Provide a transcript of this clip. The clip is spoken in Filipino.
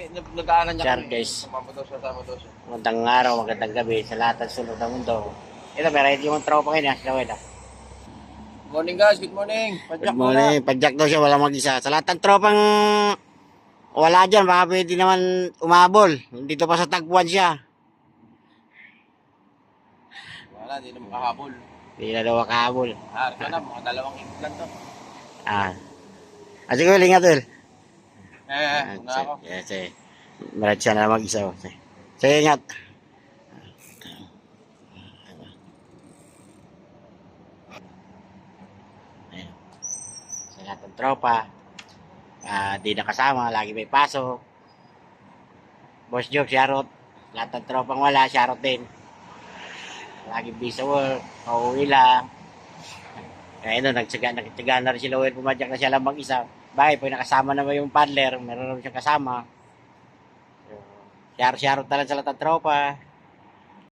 nag-aanan niya Char kami. guys. Sama daw siya. Magandang araw, magandang gabi sa lahat ng sulok ng mundo. Ito, may ready yung tropa kayo na. Good morning guys, good morning. Good morning. Pag-jack daw siya, wala mag-isa. Sa lahat ng tropang wala dyan, baka pwede naman umabol. Dito pa sa tagpuan siya. Wala, hindi na makahabol. Hindi na daw makahabol. Ito na, mga dalawang implant to. Sige, ingat Will. Una ako. Sige. Marat siya na mag-isa. Sige, ingat. Ayan. Sa lahat ng tropa, di nakasama, lagi may pasok. Boss Job, Sharot. Lahat ng tropang wala, Sharot din. Lagi busy sa work, pauwi lang. Kaya nagtsaga na rin sila Will, pumadyak na siya lang mag-isa. Bakit? Pag nakasama naman yung paddler, meron naman siyang kasama. So, Sharot na lang sa lahat ng tropa.